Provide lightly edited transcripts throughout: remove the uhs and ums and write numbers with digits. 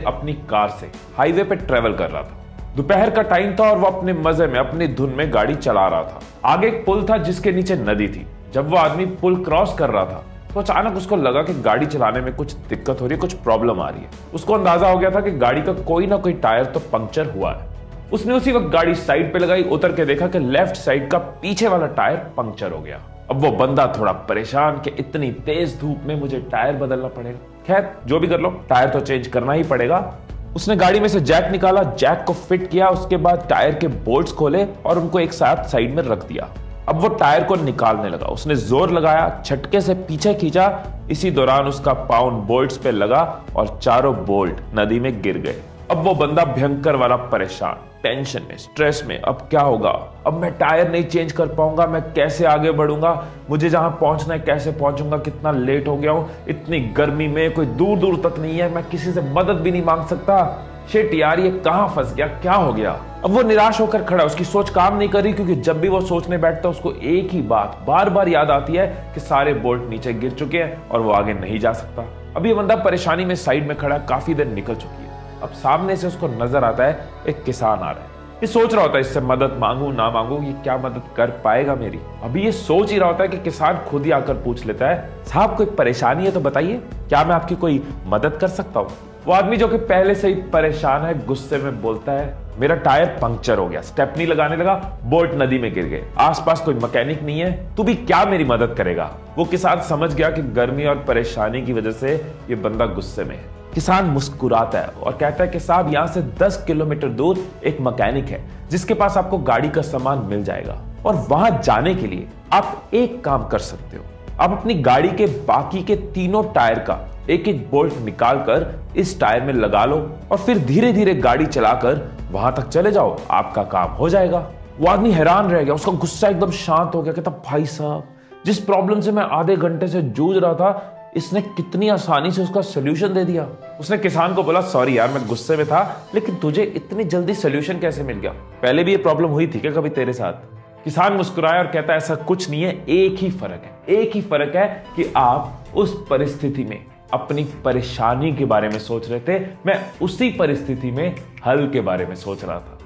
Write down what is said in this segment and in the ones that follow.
अपनी कार से हाईवे पे ट्रेवल कर रहा था। दोपहर का टाइम था और वो अपने मजे में अपनी धुन में गाड़ी चला रहा था। आगे एक पुल था जिसके नीचे नदी थी। जब वो आदमी पुल क्रॉस कर रहा था तो अचानक उसको लगा कि गाड़ी चलाने में कुछ दिक्कत हो रही है, कुछ प्रॉब्लम आ रही है। उसको अंदाजा हो गया था कि गाड़ी का कोई ना कोई टायर तो पंक्चर हुआ है। उसने उसी वक्त गाड़ी साइड पे लगाई, उतर के देखा कि लेफ्ट साइड का पीछे वाला टायर पंक्चर हो गया। अब वो बंदा थोड़ा परेशान कि इतनी तेज धूप में मुझे टायर बदलना पड़ेगा। खैर जो भी कर लो, टायर तो चेंज करना ही पड़ेगा। उसने गाड़ी में से जैक निकाला, जैक को फिट किया, उसके बाद टायर के बोल्ट्स खोले और उनको एक साथ साइड में रख दिया। अब वो टायर को निकालने लगा। उसने जोर लगाया, झटके से पीछे खींचा। इसी दौरान उसका पाउंड बोल्ट्स पे लगा और चारों बोल्ट नदी में गिर गए। अब वो बंदा भयंकर वाला परेशान, टेंशन में, स्ट्रेस में। अब क्या होगा? अब मैं टायर नहीं चेंज कर पाऊंगा, मैं कैसे आगे बढ़ूंगा, मुझे जहां पहुंचना है कैसे पहुंचूंगा, कितना लेट हो गया हूं, इतनी गर्मी में कोई दूर दूर तक नहीं है, मैं किसी से मदद भी नहीं मांग सकता। शिट यार, ये कहां फंस गया, क्या हो गया? अब वो निराश होकर खड़ा, उसकी सोच काम नहीं कर रही, क्योंकि जब भी वो सोचने बैठता है उसको एक ही बात बार बार याद आती है कि सारे बोल्ट नीचे गिर चुके हैं और वो आगे नहीं जा सकता। अब ये बंदा परेशानी में साइड में खड़ा, काफी देर निकल चुकी है। अब सामने से उसको नजर आता है एक किसान आ रहा है। ये सोच रहा होता है इससे मदद मांगू ना मांगू, ये क्या मदद कर पाएगा मेरी। अभी ये सोच ही रहा होता है कि किसान खुद ही आकर पूछ लेता है, साहब कोई परेशानी है तो बताइए, क्या मैं आपकी कोई मदद कर सकता हूँ? वो आदमी जो कि पहले से ही परेशान है, गुस्से में बोलता है, मेरा टायर पंक्चर हो गया, स्टेपनी लगाने लगा, बोल्ट नदी में गिर गए, आसपास कोई मैकेनिक नहीं है, तू भी क्या मेरी मदद करेगा? वो किसान समझ गया कि गर्मी और परेशानी की वजह से ये बंदा गुस्से में है। किसान मुस्कुराता है और कहता है कि साहब यहाँ से 10 किलोमीटर दूर एक मैकेनिक है जिसके पास आपको गाड़ी का सामान मिल जाएगा, और वहां जाने के लिए आप एक काम कर सकते हो, आप अपनी गाड़ी के बाकी के तीनों टायर का एक एक बोल्ट निकालकर इस टायर में लगा लो और फिर धीरे धीरे गाड़ी चलाकर वहां तक चले जाओ, आपका काम हो जाएगा। वो आदमी हैरान रह गया, उसका गुस्सा एकदम शांत हो गया। कहता, भाई साहब, जिस प्रॉब्लम से मैं आधे घंटे से जूझ रहा था, इसने कितनी आसानी से उसका सोल्यूशन दे दिया। उसने किसान को बोला, सॉरी यार, मैं गुस्से में था, लेकिन तुझे इतनी जल्दी सोल्यूशन कैसे मिल गया? पहले भी ये प्रॉब्लम हुई थी क्या कभी तेरे साथ? किसान मुस्कुराया और कहता है, ऐसा कुछ नहीं है, एक ही फर्क है, एक ही फर्क है कि आप उस परिस्थिति में अपनी परेशानी के बारे में सोच रहे थे, मैं उसी परिस्थिति में हल के बारे में सोच रहा था।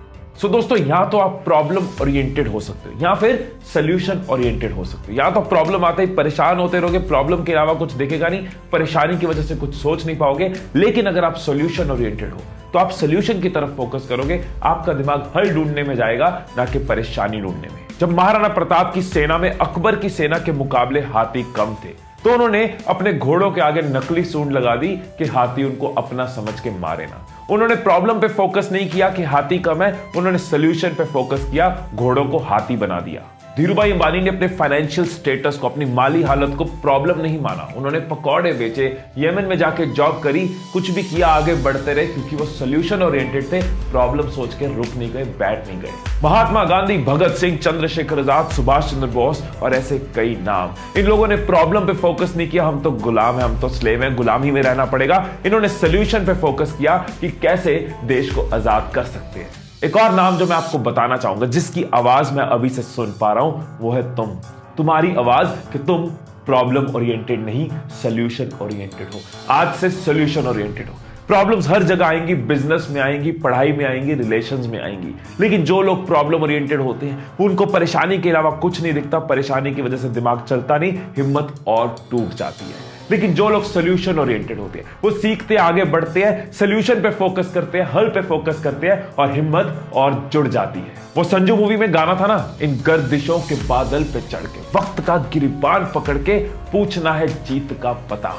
सो दोस्तों, या तो आप प्रॉब्लम ओरिएंटेड हो सकते हो या फिर सोल्यूशन ओरिएंटेड हो सकते हो। या तो प्रॉब्लम आते ही परेशान होते रहोगे, प्रॉब्लम के अलावा कुछ दिखेगा नहीं, परेशानी की वजह से कुछ सोच नहीं पाओगे। लेकिन अगर आप सोल्यूशन ओरिएंटेड हो तो आप सोल्यूशन की तरफ फोकस करोगे, आपका दिमाग हल ढूंढने में जाएगा, ना कि परेशानी ढूंढने में। जब महाराणा प्रताप की सेना में अकबर की सेना के मुकाबले हाथी कम थे तो उन्होंने अपने घोड़ों के आगे नकली सूंड लगा दी कि हाथी उनको अपना समझ के मारे ना। उन्होंने प्रॉब्लम पे फोकस नहीं किया कि हाथी कम है, उन्होंने सोल्यूशन पे फोकस किया, घोड़ों को हाथी बना दिया। धीरूभाई अंबानी ने अपने फाइनेंशियल स्टेटस को, अपनी माली हालत को प्रॉब्लम नहीं माना। उन्होंने पकौड़े बेचे, यमन में जाके जॉब करी, कुछ भी किया, आगे बढ़ते रहे, क्योंकि वो सोल्यूशन ओरिएंटेड थे, प्रॉब्लम सोच के रुक नहीं गए, बैठ नहीं गए। महात्मा गांधी, भगत सिंह, चंद्रशेखर आजाद, सुभाष चंद्र बोस और ऐसे कई नाम, इन लोगों ने प्रॉब्लम पे फोकस नहीं किया, हम तो गुलाम है, हम तो स्लेव हैं, गुलामी में रहना पड़ेगा। इन्होंने सोल्यूशन पे फोकस किया कि कैसे देश को आजाद कर सकते हैं। एक और नाम जो मैं आपको बताना चाहूंगा, जिसकी आवाज मैं अभी से सुन पा रहा हूं, वो है तुम। तुम्हारी आवाज कि तुम प्रॉब्लम ओरिएंटेड नहीं, सोल्यूशन ओरिएंटेड हो। आज से सोल्यूशन ओरिएंटेड हो। प्रॉब्लम्स हर जगह आएंगी, बिजनेस में आएंगी, पढ़ाई में आएंगी, रिलेशंस में आएंगी, लेकिन जो लोग प्रॉब्लम ओरिएंटेड होते हैं उनको परेशानी के अलावा कुछ नहीं दिखता, परेशानी की वजह से दिमाग चलता नहीं, हिम्मत और टूट जाती है। लेकिन जो लोग सोल्यूशन ओरिएंटेड होते हैं वो सीखते, आगे बढ़ते हैं, सोल्यूशन पे फोकस करते हैं, हल पे फोकस करते हैं और हिम्मत और जुड़ जाती है। वो संजू मूवी में गाना था ना, इन गर्दिशों के बादल पे चढ़ के, वक्त का गिरिबान पकड़ के, पूछना है जीत का पता,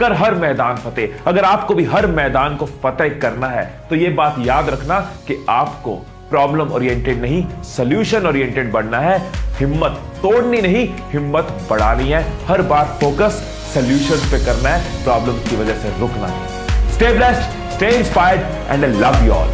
कर हर मैदान फतेह। अगर आपको भी हर मैदान को फतेह करना है तो ये बात याद रखना कि आपको प्रॉब्लम ओरिएंटेड नहीं, सोल्यूशन ओरिएंटेड बनना है। हिम्मत तोड़नी नहीं, हिम्मत बढ़ानी है। हर बार फोकस सोल्यूशन पे करना है, प्रॉब्लम की वजह से रुकना नहीं। Stay blessed, stay inspired and I love you all.